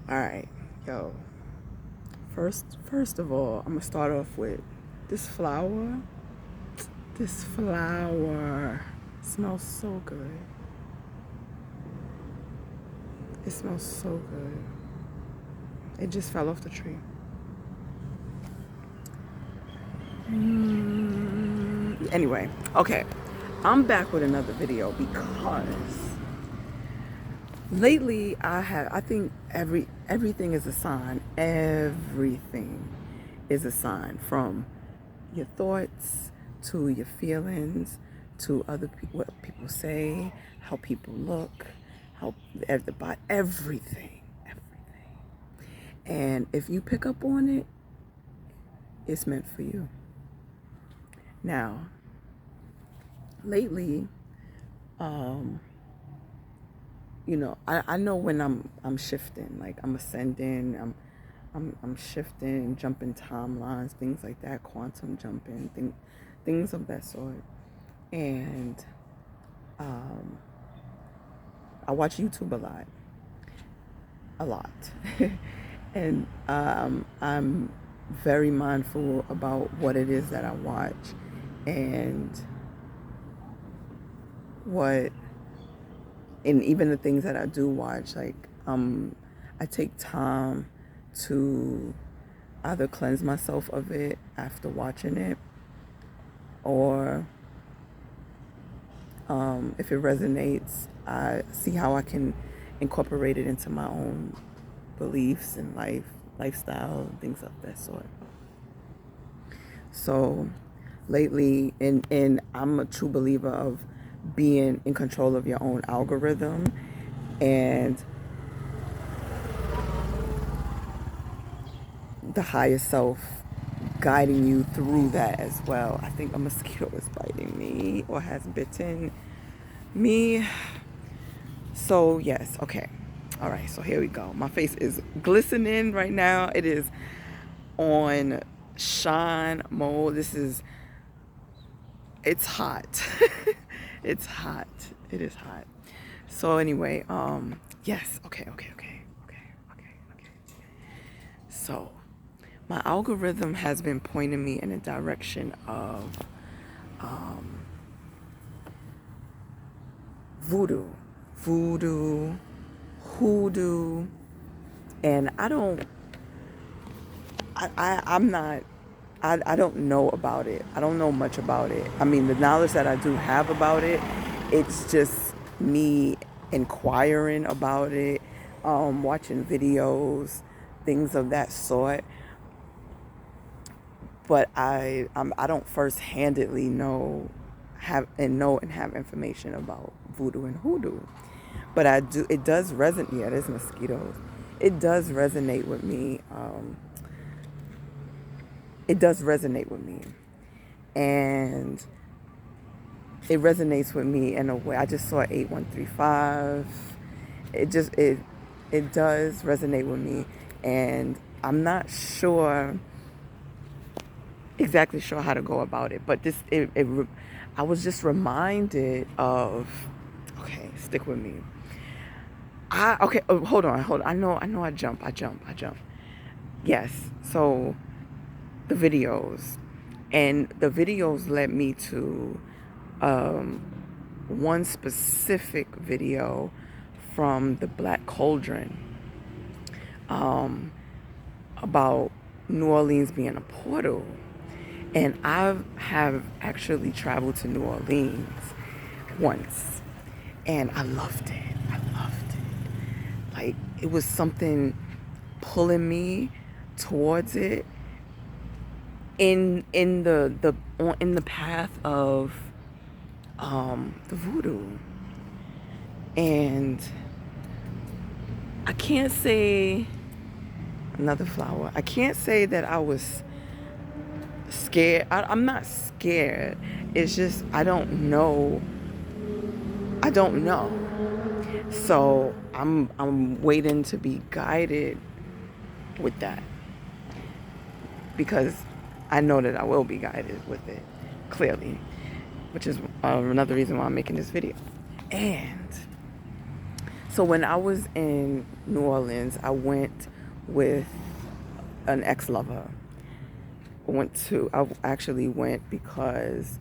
All right, yo. First of all, I'm gonna start off with this flower. This flower smells so good. It smells so good. It just fell off the tree. Anyway, okay. I'm back with another video because lately I think everything is a sign. Everything is a sign, from your thoughts to your feelings to other people, what people say, how people look, how everybody, everything. And if you pick up on it, it's meant for you. Now, lately, um, I know when I'm shifting, like I'm ascending, I'm shifting, jumping timelines, things like that, quantum jumping, things of that sort. And um, I watch YouTube a lot, and I'm very mindful about what it is that I watch, and what, and even the things that I do watch. Like, I take time to either cleanse myself of it after watching it, or if it resonates, I see how I can incorporate it into my own beliefs and lifestyle, and things of that sort. So lately, and I'm a true believer of being in control of your own algorithm, and the higher self guiding you through that as well. I think a mosquito is biting me or has bitten me. So yes, okay. All right, so here we go. My face is glistening right now. It is on shine mode. It's hot. It's hot. It is hot. So anyway, yes, okay. So my algorithm has been pointing me in a direction of um, voodoo, voodoo, hoodoo, and I'm not, I don't know about it. I don't know much about it. I mean, the knowledge that I do have about it, it's just me inquiring about it, watching videos, things of that sort. But I don't first-handedly know and have information about voodoo and hoodoo. But I do. It does resonate. Yeah, there's mosquitoes. It does resonate with me. It does resonate with me, and it resonates with me in a way. I just saw 8135. It does resonate with me, and I'm not exactly sure how to go about it. But I was just reminded of. Okay, stick with me. Okay. Oh, hold on. I know. I jump. Yes. So the videos, and the videos led me to um, one specific video from the Black Cauldron, um, about New Orleans being a portal. And I have actually traveled to New Orleans once, and I loved it. Like, it was something pulling me towards it, in the path of the voodoo. And I can't say, another flower, I can't say that I was scared. I'm not scared. It's just I don't know. So I'm waiting to be guided with that, because I know that I will be guided with it, clearly, which is another reason why I'm making this video. And So when I was in New Orleans, I went with an ex-lover. I actually went because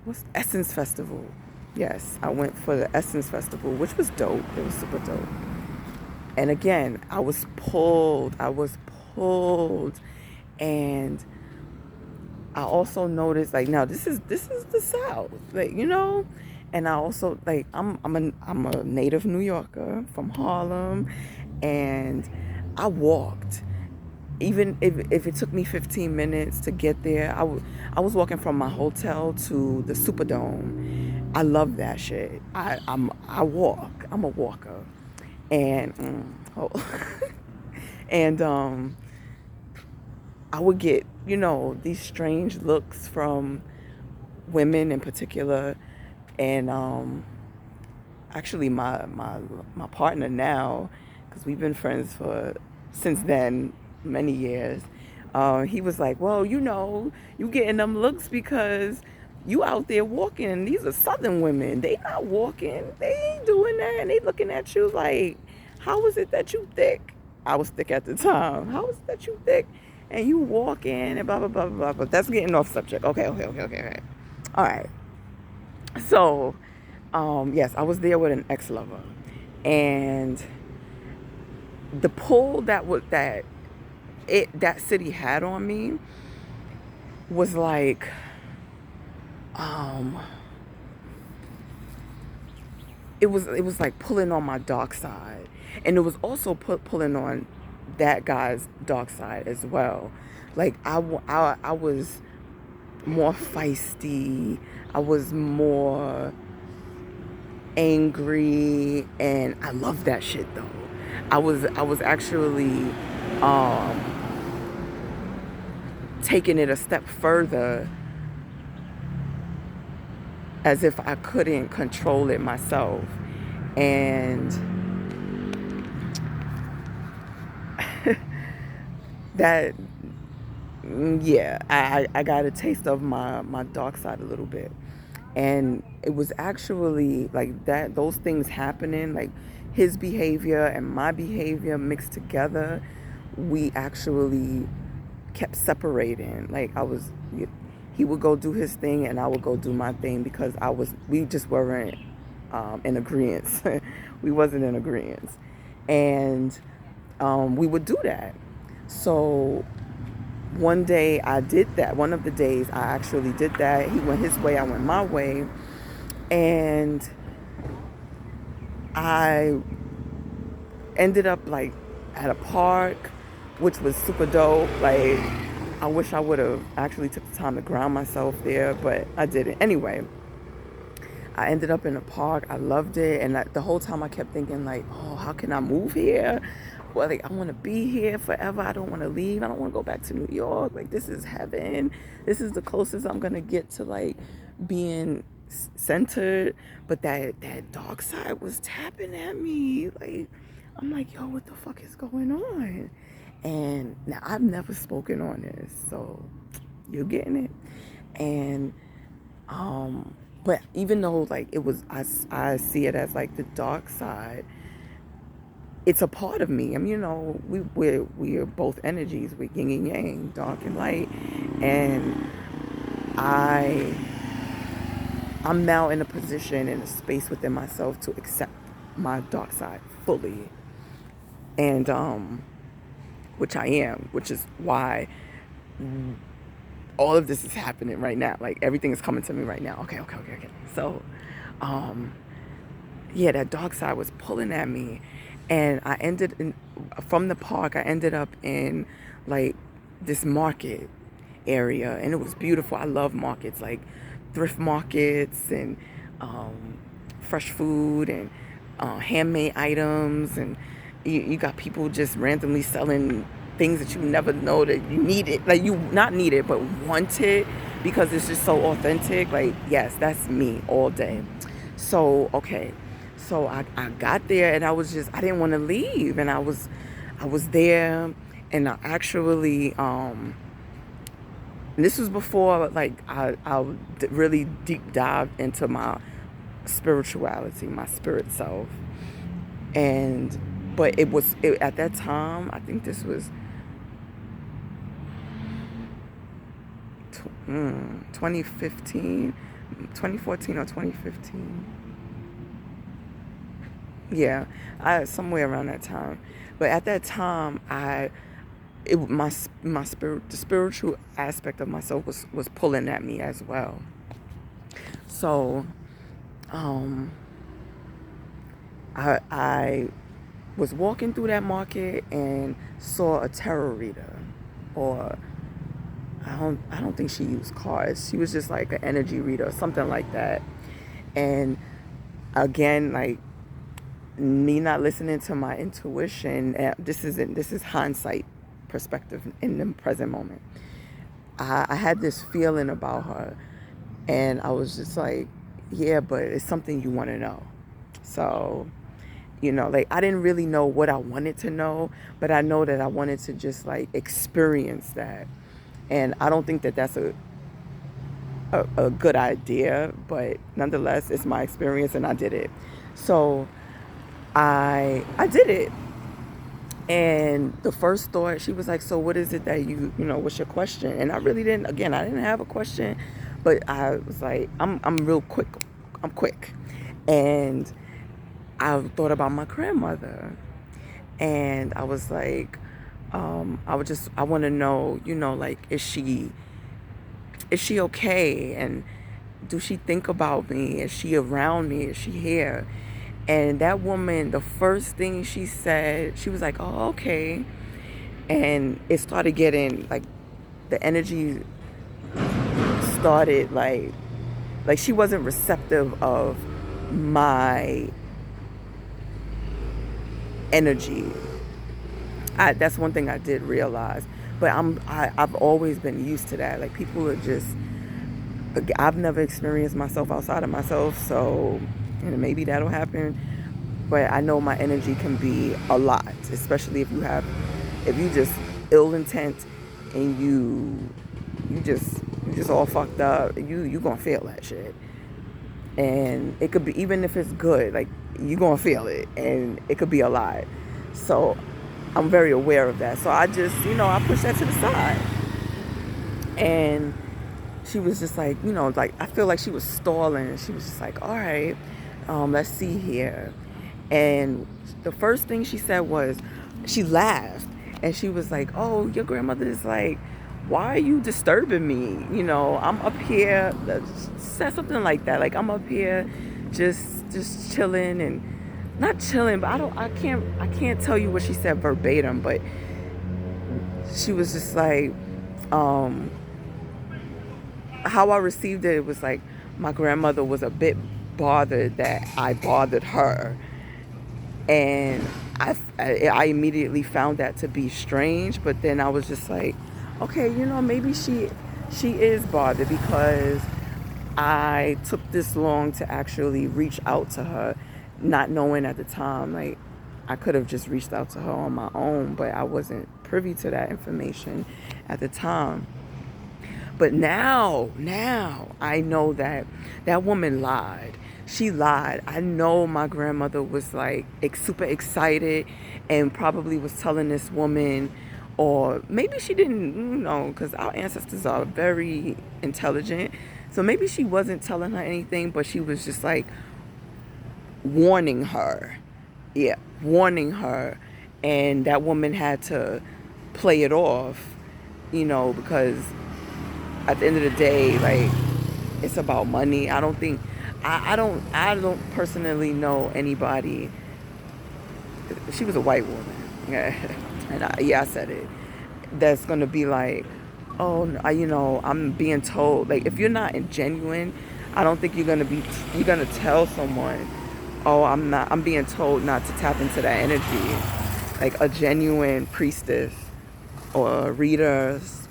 what's Essence Festival? Yes, I went for the Essence Festival, which was dope. It was super dope. And again, I was pulled. I was pulled, and I also noticed like now this is the South, like and I also like I'm a native New Yorker from Harlem, and I walked. Even if it took me 15 minutes to get there, I was walking from my hotel to the Superdome. I love that shit. I walk. I'm a walker, and and I would get these strange looks from women in particular, and actually my partner now, because we've been friends for since then many years. He was like, well, you getting them looks because you out there walking, and these are Southern women. They not walking. They ain't doing that, and they looking at you like, how is it that you thick? I was thick at the time. How is it that you thick and you walking and blah blah blah blah? But that's getting off subject. Okay. All right. So, yes, I was there with an ex-lover, and the pull that city had on me was like, um, it was like pulling on my dark side, and it was also pulling on that guy's dark side as well. Like I was more feisty. I was more angry, and I love that shit though. I was actually um taking it a step further, as if I couldn't control it myself. And that, yeah, I got a taste of my dark side a little bit. And it was actually like that, those things happening, like his behavior and my behavior mixed together, we actually kept separating. Like he would go do his thing and I would go do my thing, because we just weren't in agreement. We wasn't in agreement. And we would do that. So one day I did that. One of the days I actually did that. He went his way, I went my way. And I ended up like at a park, which was super dope. Like, I wish I would have actually took the time to ground myself there, but I didn't. Anyway, I ended up in a park. I loved it. And the whole time I kept thinking like, oh, how can I move here? Well, like, I want to be here forever. I don't want to leave. I don't want to go back to New York. Like, this is heaven. This is the closest I'm going to get to like being centered. But that dark side was tapping at me. Like, I'm like, yo, what the fuck is going on? And now I've never spoken on this, so you're getting it. And but even though like it was, I see it as like the dark side, it's a part of me. I mean, we're both energies. We're yin and yang, dark and light. And I I'm now in a position, in a space within myself to accept my dark side fully. And which I am, which is why all of this is happening right now. Like, everything is coming to me right now. Okay. So, yeah, that dark side was pulling at me, and from the park. I ended up in like this market area, and it was beautiful. I love markets, like thrift markets, and fresh food, and handmade items, and you got people just randomly selling things that you never know that you need it, like you not need it but want it, because it's just so authentic. Like, yes, that's me all day. So okay, so I got there, and I didn't want to leave, and I was there. And I actually this was before like I really deep dived into my spirituality, my spirit self. And but at that time, I think this was 2015, 2014 or 2015. Yeah, somewhere around that time. But at that time, my spirit, the spiritual aspect of myself was pulling at me as well. So, um, I was walking through that market and saw a tarot reader, or I don't think she used cards. She was just like an energy reader or something like that. And again, like, me not listening to my intuition, this is hindsight perspective in the present moment. I had this feeling about her, and I was just like, yeah, but it's something you want to know. So, like, I didn't really know what I wanted to know, but I know that I wanted to just like experience that. And I don't think that that's a good idea, but nonetheless, it's my experience, and I did it. So I did it. And the first thought, she was like, so what is it that what's your question? And I really didn't, again, I didn't have a question, but I was like, I'm real quick. I'm quick. And I thought about my grandmother, and I was like, I want to know, like, is she okay? And do she think about me? Is she around me? Is she here? And that woman, the first thing she said, she was like, oh, okay. And it started getting, like, the energy started, like she wasn't receptive of my energy. That's one thing I did realize. But I've always been used to that. Like, people are just, I've never experienced myself outside of myself, so maybe that'll happen. But I know my energy can be a lot, especially if you just ill intent, and you just all fucked up. You gonna feel that shit, and it could be, even if it's good, like, you gonna feel it, and it could be a lot. So I'm very aware of that. So I just, I pushed that to the side. And she was just like, like, I feel like she was stalling. She was just like, all right, let's see here. And the first thing she said was, she laughed. And she was like, oh, your grandmother is like, why are you disturbing me? I'm up here. Said something like that. Like, I'm up here just chilling, and not chilling, but I can't tell you what she said verbatim, but she was just like, how I received it was like, my grandmother was a bit bothered that I bothered her. And I immediately found that to be strange, but then I was just like, okay, maybe she is bothered because I took this long to actually reach out to her, not knowing at the time, like, I could have just reached out to her on my own, but I wasn't privy to that information at the time. But now I know that that woman lied. She lied. I know my grandmother was like super excited and probably was telling this woman, or maybe she didn't, because our ancestors are very intelligent. So maybe she wasn't telling her anything, but she was just like warning her. Yeah, warning her. And that woman had to play it off, because at the end of the day, like, it's about money. I don't think, I don't personally know anybody. She was a white woman. Yeah. And I said it. That's going to be like, oh, I'm being told, like, if you're not genuine, I don't think you're going to tell someone, oh, I'm being told not to tap into that energy. Like, a genuine priestess or readers,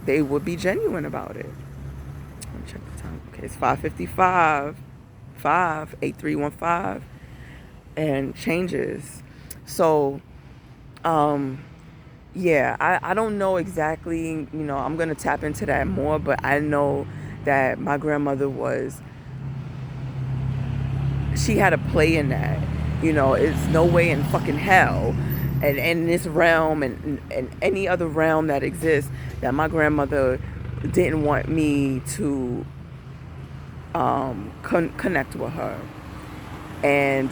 they would be genuine about it. Let me check the time. Okay, it's 5:55, 58315, and changes. So, yeah, I don't know exactly, I'm going to tap into that more, but I know that my grandmother was she had a play in that. You know, it's no way in fucking hell, and in this realm and any other realm that exists, that my grandmother didn't want me to connect with her. And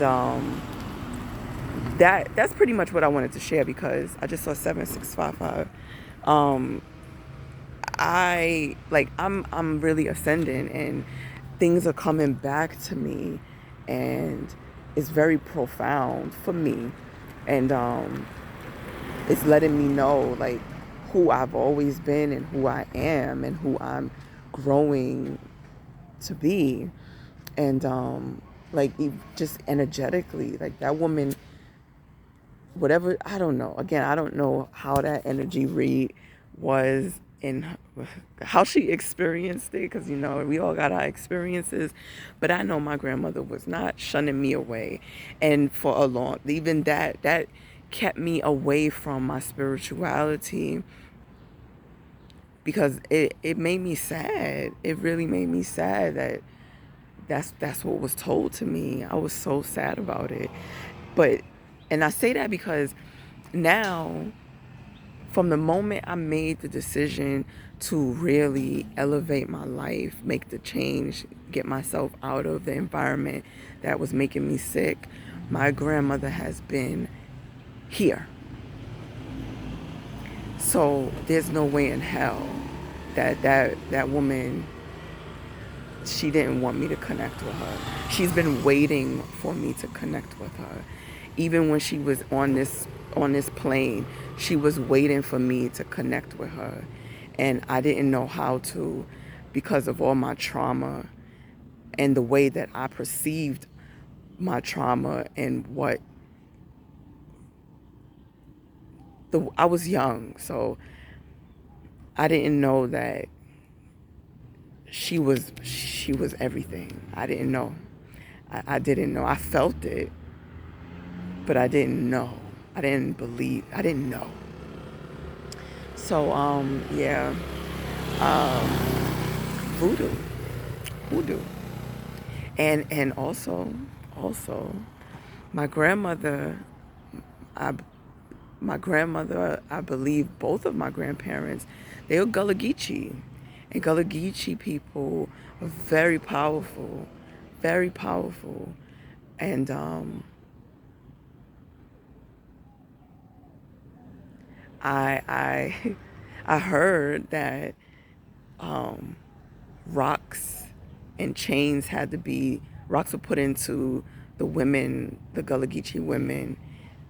that's pretty much what I wanted to share, because I just saw 7655. I'm really ascending, and things are coming back to me, and it's very profound for me, and it's letting me know like who I've always been and who I am and who I'm growing to be. And like just energetically, like that woman, whatever, I don't know, again, I don't know how that energy read was in how she experienced it, because you know we all got our experiences, but I know my grandmother was not shunning me away, and for a long, even that kept me away from my spirituality, because it made me sad. It really made me sad that that's what was told to me. I was so sad about it. But, and I say that because now, from the moment I made the decision to really elevate my life, make the change, get myself out of the environment that was making me sick, my grandmother has been here. So there's no way in hell that woman, she didn't want me to connect with her. She's been waiting for me to connect with her. Even when she was on this plane, she was waiting for me to connect with her. And I didn't know how to, because of all my trauma and the way that I perceived my trauma, and what I was young, so I didn't know that she was everything. I didn't know. I didn't know. I felt it, but I didn't know. I didn't believe. I didn't know. So yeah, voodoo, voodoo, and also my grandmother. I My grandmother, I believe both of my grandparents, they were Gullah Geechee. And Gullah Geechee people are very powerful, very powerful. And I I heard that rocks and chains had to be, rocks were put into the women, the Gullah Geechee women,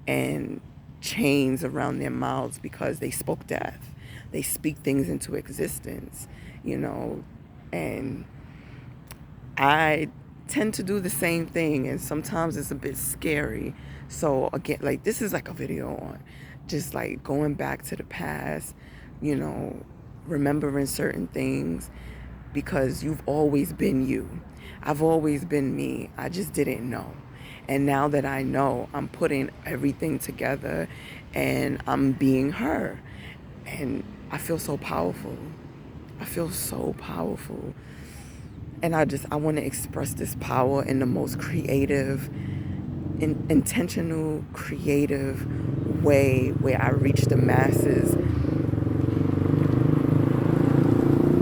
and chains around their mouths, because they spoke death. They speak things into existence, you know. And I tend to do the same thing, and sometimes it's a bit scary. So again, like, this is like a video on just like going back to the past, you know, remembering certain things, because you've always been you. I've always been me. I just didn't know. And now that I know, I'm putting everything together, and I'm being her. And I feel so powerful. I feel so powerful. And I want to express this power in the most creative, intentional, creative way, where I reach the masses.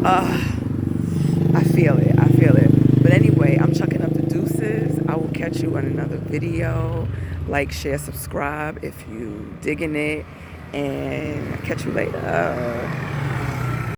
I feel it. I feel it. But anyway, I'm chucking up the deuces. I will catch you on another video. Like, share, subscribe if you digging it. And I'll catch you later.